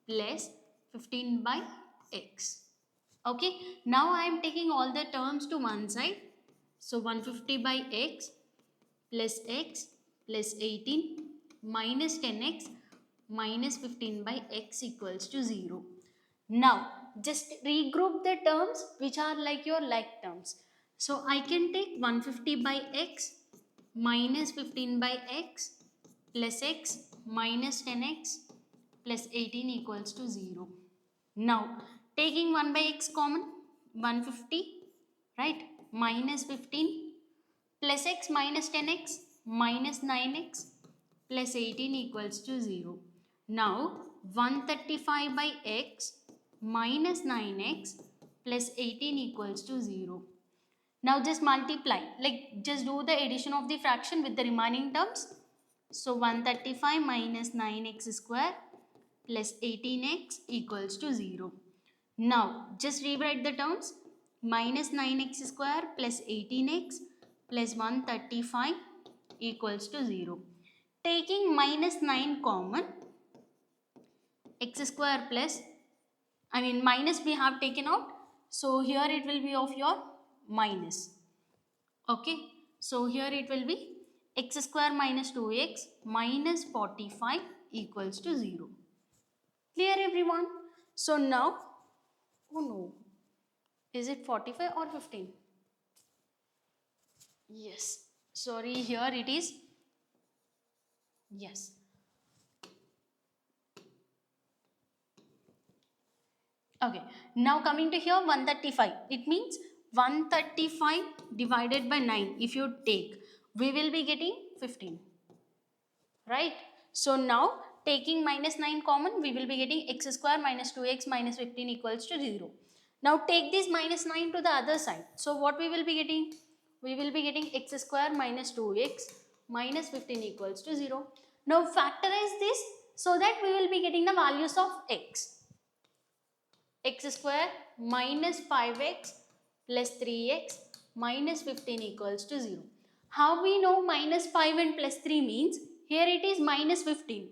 plus 15 by x. Okay, now I am taking all the terms to one side. So 150 by x plus 18 minus 10x minus 15 by x equals to 0. Now just regroup the terms which are like your like terms. So I can take 150 by x minus 15 by x plus x minus 10x plus 18 equals to 0. Now taking 1 by x common, 150, right, minus 15 plus x minus 10x minus 9x plus 18 equals to 0. Now 135 by x minus 9x plus 18 equals to 0. Now just multiply, like just do the addition of the fraction with the remaining terms. So 135 minus 9x square plus 18x equals to 0. Now just rewrite the terms. Minus 9x square plus 18x plus 135 equals to 0. Taking minus 9 common, x square plus, minus we have taken out. So here it will be of your minus. Okay, so here it will be x square minus 2x minus 45 equals to 0. Clear everyone? So now, oh no, is it 45 or 15? Yes, sorry, here it is. Yes. Okay, now coming to here 135. It means 135 divided by 9. If you take, we will be getting 15. Right? So now taking minus 9 common, we will be getting x square minus 2x minus 15 equals to 0. Now take this minus 9 to the other side. So what we will be getting? We will be getting x square minus 2x minus 15 equals to 0. Now factorize this so that we will be getting the values of x. X square minus 5x plus 3x minus 15 equals to 0. How we know minus 5 and plus 3 means? Here it is minus 15.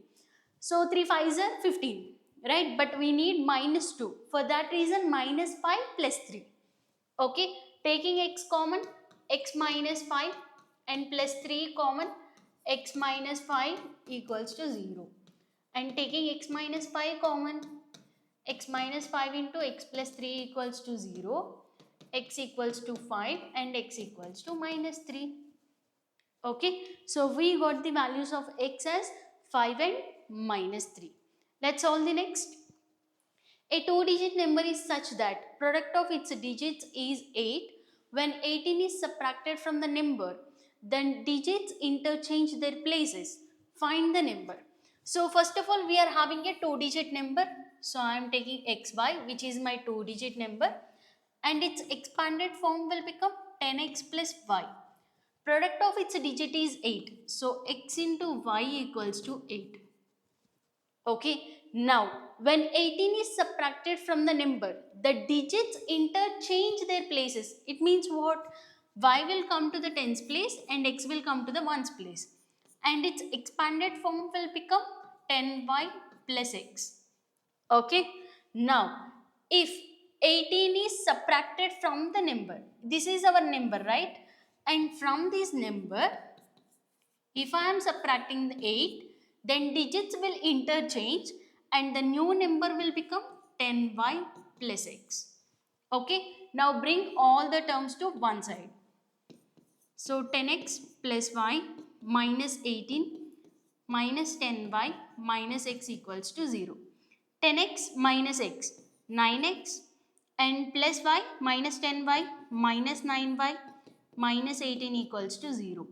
So 3 5s are 15, right? But we need minus 2. For that reason minus 5 plus 3. Okay, taking x common, x minus 5 and plus 3 common, x minus 5 equals to 0. And taking x minus 5 common, x minus 5 into x plus 3 equals to 0, x equals to 5 and x equals to minus 3. Okay, so we got the values of x as 5 and minus 3. Let's solve the next. A two-digit number is such that product of its digits is 8. When 18 is subtracted from the number, then digits interchange their places. Find the number. So first of all, we are having a two-digit number. So I am taking xy, which is my two-digit number, and its expanded form will become 10x plus y. Product of its digit is 8. So x into y equals to 8. Okay, now when 18 is subtracted from the number, the digits interchange their places. It means what? Y will come to the tens place and x will come to the ones place. And its expanded form will become 10y plus x. Okay, now if 18 is subtracted from the number, this is our number, right? And from this number, if I am subtracting the 8, then digits will interchange and the new number will become 10y plus x. Okay, now bring all the terms to one side. So 10x plus y minus 18 minus 10y minus x equals to 0. 10x minus x, 9x, and plus y minus 10y minus 9y minus 18 equals to 0.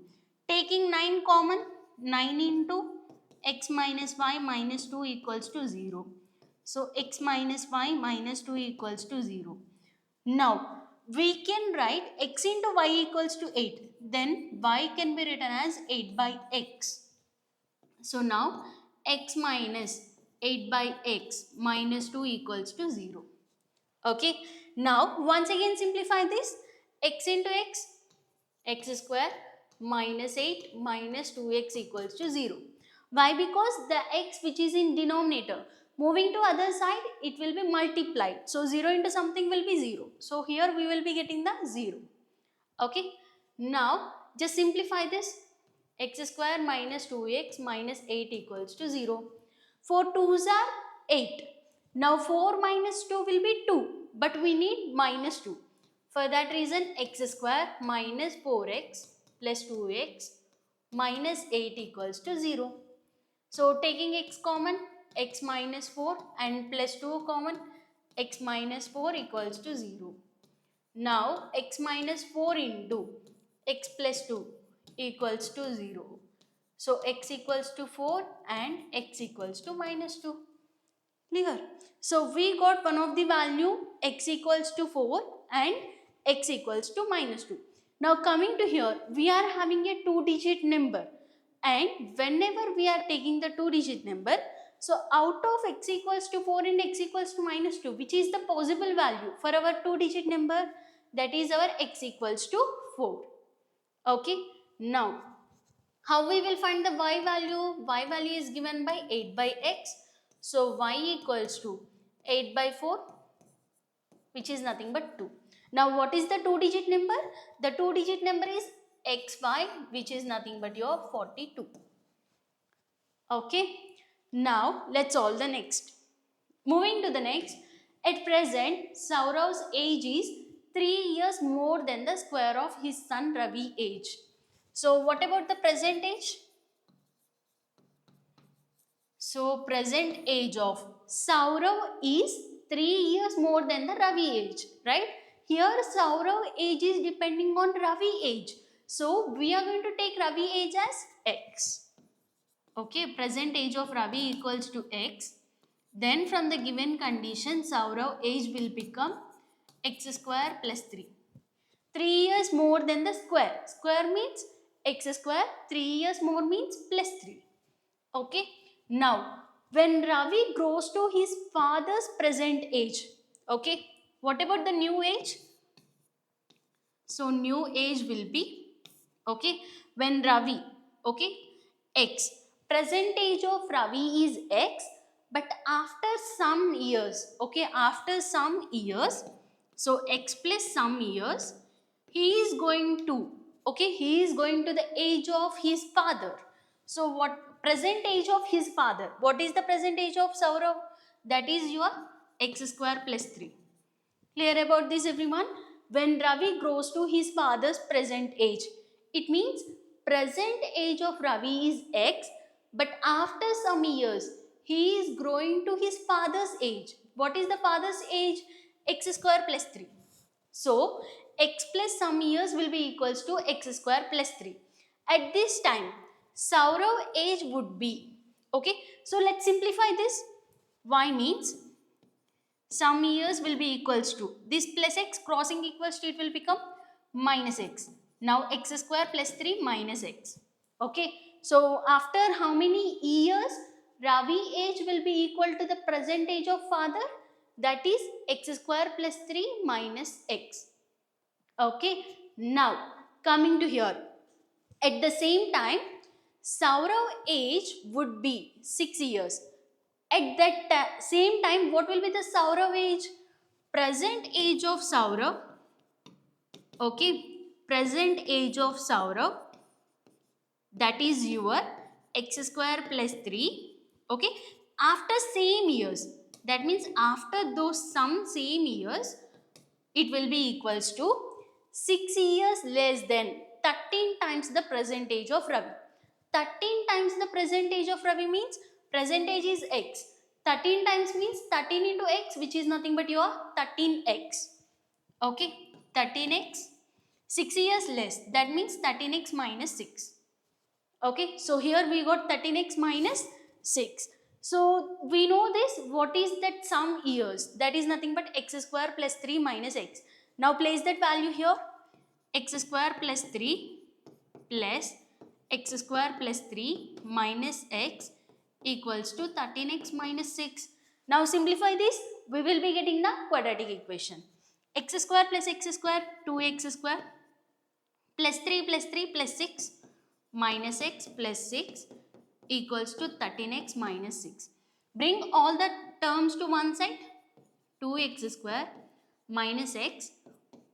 Taking 9 common, 9 into x minus y minus 2 equals to 0. So x minus y minus 2 equals to 0. Now, we can write x into y equals to 8. Then y can be written as 8 by x. So now x minus 8 by x minus 2 equals to 0. Okay. Now once again simplify this. X into x square minus 8 minus 2x equals to 0. Why? Because the x which is in denominator moving to other side, it will be multiplied. So 0 into something will be 0. So here we will be getting the 0. Okay. Now just simplify this. X square minus 2x minus 8 equals to 0. 4 2s are 8. Now 4 minus 2 will be 2. But we need minus 2. For that reason, x square minus 4x plus 2x minus 8 equals to 0. So taking x common, x minus 4 and plus 2 common, x minus 4 equals to 0. Now x minus 4 into x plus 2 equals to 0. So x equals to 4 and x equals to minus 2. Clear? So we got one of the value x equals to 4 and x equals to minus 2. Now coming to here, we are having a two-digit number, and whenever we are taking the two-digit number, so out of x equals to 4 and x equals to minus 2, which is the possible value for our two-digit number? That is our x equals to 4. Okay. Now, how we will find the y value? Y value is given by 8 by x. So, y equals to 8 by 4, which is nothing but 2. Now, what is the two-digit number? The two-digit number is xy, which is nothing but your 42. Okay. Now, let's solve the next. Moving to the next. At present, Saurav's age is 3 years more than the square of his son Ravi's age. So, what about the present age? So, present age of Saurav is 3 years more than the Ravi age, right? Here, Saurav age is depending on Ravi age. So, we are going to take Ravi age as x. Okay, present age of Ravi equals to x. Then from the given condition, Saurav age will become x square plus 3. 3 years more than the square. Square means x square. 3 years more means plus 3. Okay. Now, when Ravi grows to his father's present age, okay, what about the new age? So, new age will be, okay, when Ravi, okay, x. Present age of Ravi is x, but after some years, okay, after some years, so x plus some years, he is going to, okay, he is going to the age of his father. So, what present age of his father? What is the present age of Saurav? That is your x square plus 3. Clear about this, everyone? When Ravi grows to his father's present age, it means present age of Ravi is x, but after some years, he is growing to his father's age. What is the father's age? X square plus 3. So x plus some years will be equals to x square plus 3. At this time, Saurav age would be, okay, so let's simplify this. Y means some years will be equals to this plus x crossing equals to, it will become minus x. Now x square plus 3 minus x. Okay, so after how many years Ravi age will be equal to the present age of father? That is x square plus 3 minus x. Okay, now coming to here. At the same time, Saurav age would be 6 years. At that same time, what will be the Saurav age? Present age of Saurav, okay, present age of Saurav, that is your x square plus 3, okay, after same years, that means after those some same years, it will be equals to 6 years less than 13 times the present age of Ravi. 13 times the present age of Ravi means present age is x. 13 times means 13 into x, which is nothing but your 13x. Okay, 13x. 6 years less, that means 13x minus 6. Okay, so here we got 13x minus 6. So we know this, what is that sum years? That is nothing but x square plus 3 minus x. Now place that value here. X square plus 3 plus x square plus 3 minus x equals to 13x minus 6. Now simplify this, we will be getting the quadratic equation. X square plus x square, 2x square plus 3 plus 6 minus x plus 6 equals to 13x minus 6. Bring all the terms to one side. 2x square minus x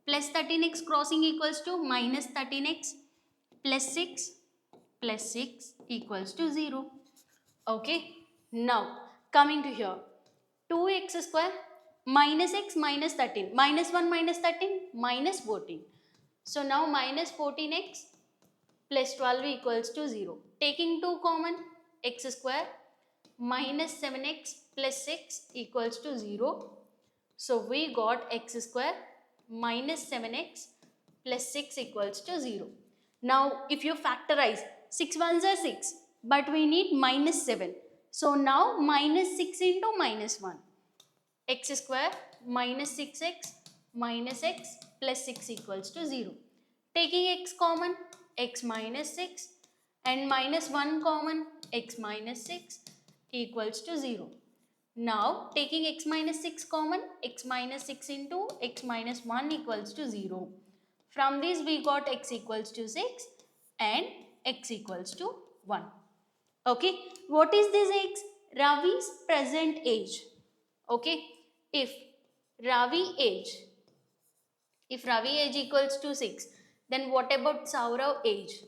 plus 13x crossing equals to minus 13x plus 6 equals to 0. Okay. Now coming to here. 2x square minus x minus 13. Minus 1 minus 13 minus 14. So now minus 14x plus 12 equals to 0. Taking 2 common, x square minus 7x plus 6 equals to 0. So we got x square minus 7x plus 6 equals to 0. Now if you factorize, 6 ones are 6, but we need minus 7. So now minus 6 into minus 1. X square minus 6x minus x plus 6 equals to 0. Taking x common, x minus 6 and minus 1 common, x minus 6 equals to 0. Now taking x minus 6 common, x minus 6 into x minus 1 equals to 0. From this we got x equals to 6 and x equals to 1. Okay, what is this x? Ravi's present age. Okay, if Ravi age equals to 6, then what about Saurav age?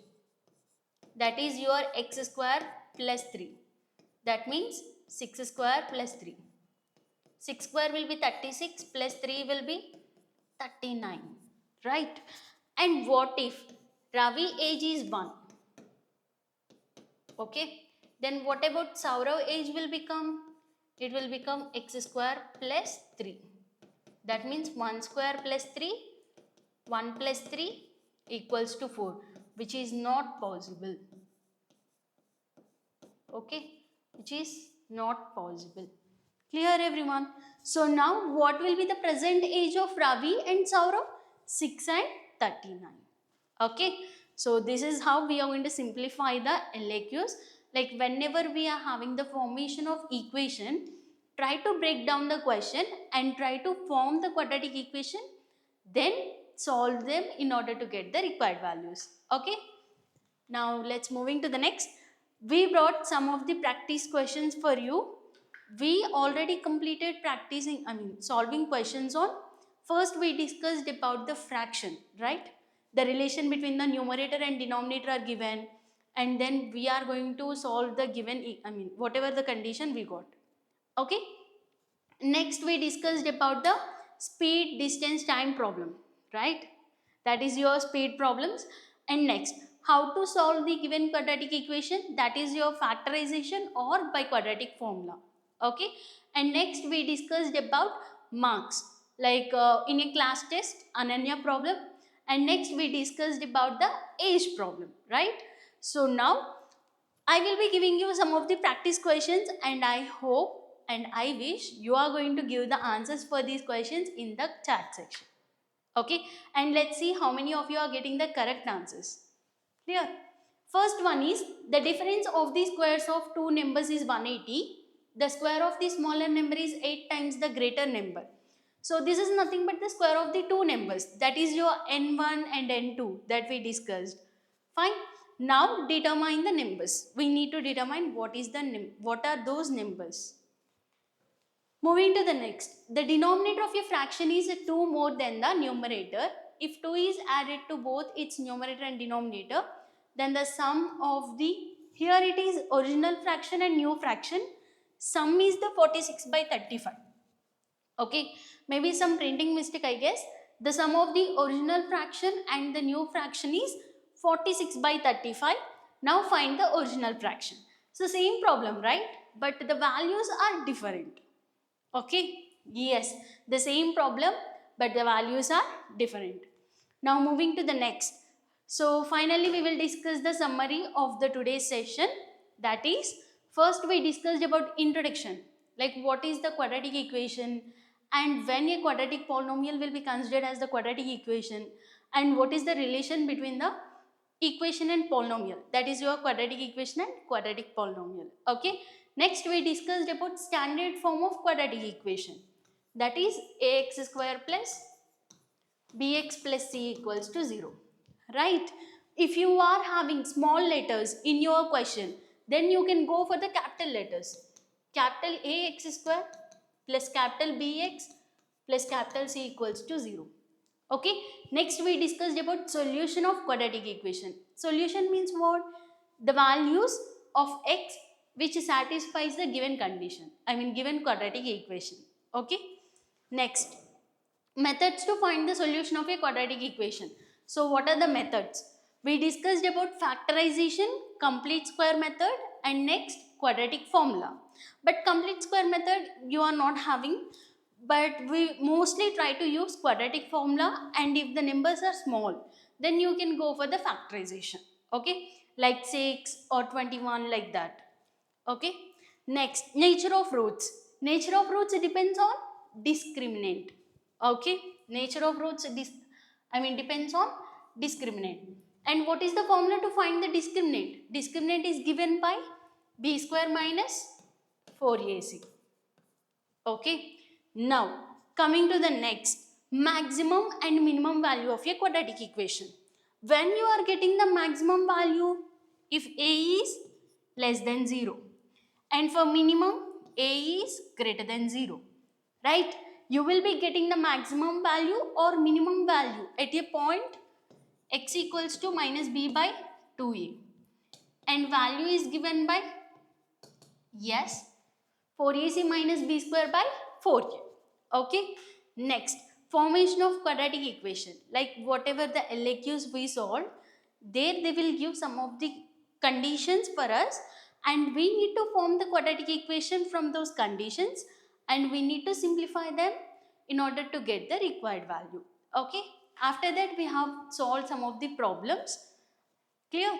That is your x square plus 3. That means 6 square plus 3. 6 square will be 36 plus 3 will be 39. Right? And what if Ravi age is 1? Okay. Then what about Saurav age will become? It will become x square plus 3. That means 1 square plus 3, 1 plus 3 equals to 4, which is not possible. Okay, which is not possible. Clear everyone? So now what will be the present age of Ravi and Saurav? 6 and 39. Okay, so this is how we are going to simplify the LAQs. Like whenever we are having the formation of equation, try to break down the question and try to form the quadratic equation, then solve them in order to get the required values. Okay, now let's moving to the next. We brought some of the practice questions for you. We already completed solving questions on. First we discussed about the fraction, right? The relation between the numerator and denominator are given, and then we are going to solve the given, whatever the condition we got. Okay. Next we discussed about the speed, distance, time problem, right? That is your speed problems. And next, how to solve the given quadratic equation, that is your factorization or by quadratic formula. Okay, and next we discussed about marks, like in a class test, Ananya problem, and next we discussed about the age problem, right? So now I will be giving you some of the practice questions, and I hope and I wish you are going to give the answers for these questions in the chat section. Okay, and let's see how many of you are getting the correct answers. Clear? First one is, the difference of the squares of two numbers is 180. The square of the smaller number is 8 times the greater number. So this is nothing but the square of the two numbers, that is your n1 and n2 that we discussed. Fine. Now determine the numbers. We need to determine what are those numbers. Moving to the next, the denominator of a fraction is 2 more than the numerator. If 2 is added to both its numerator and denominator, then the sum of the, here it is original fraction and new fraction, sum is the 46 by 35. Okay, maybe some printing mistake I guess. The sum of the original fraction and the new fraction is 46 by 35. Now find the original fraction. So same problem, right? But the values are different. Okay, yes, the same problem, but the values are different. Now moving to the next. So finally we will discuss the summary of the today's session. That is, first we discussed about introduction, like what is the quadratic equation, and when a quadratic polynomial will be considered as the quadratic equation, and what is the relation between the equation and polynomial, that is your quadratic equation and quadratic polynomial. Okay, next we discussed about standard form of quadratic equation, that is ax square plus bx plus c equals to 0, right? If you are having small letters in your question, then you can go for the capital letters, capital ax square plus capital bx plus capital c equals to 0. Okay, next we discussed about solution of quadratic equation. Solution means what? The values of x which satisfies the given condition, I mean given quadratic equation. Okay, next, methods to find the solution of a quadratic equation. So what are the methods? We discussed about factorization, complete square method, and next quadratic formula. But complete square method you are not having, but we mostly try to use quadratic formula, and if the numbers are small, then you can go for the factorization. Okay, like 6 or 21, like that. Okay, next, nature of roots. Nature of roots depends on discriminant. Okay, nature of roots depends on discriminant. And what is the formula to find the discriminant? Discriminant is given by b square minus 4ac. Okay, now coming to the next, maximum and minimum value of a quadratic equation. When you are getting the maximum value, if a is less than 0, and for minimum a is greater than 0, right? You will be getting the maximum value or minimum value at a point x equals to minus b by 2a, and value is given by, yes, 4ac minus b square by 4a. Okay, next, formation of quadratic equation, like whatever the LAQs we solved, there they will give some of the conditions for us, and we need to form the quadratic equation from those conditions, and we need to simplify them in order to get the required value. Okay, after that we have solved some of the problems. Clear?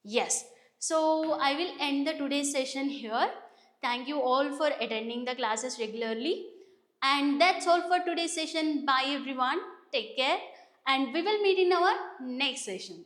Yes. So I will end the today's session here. Thank you all for attending the classes regularly. And that's all for today's session. Bye everyone. Take care. And we will meet in our next session.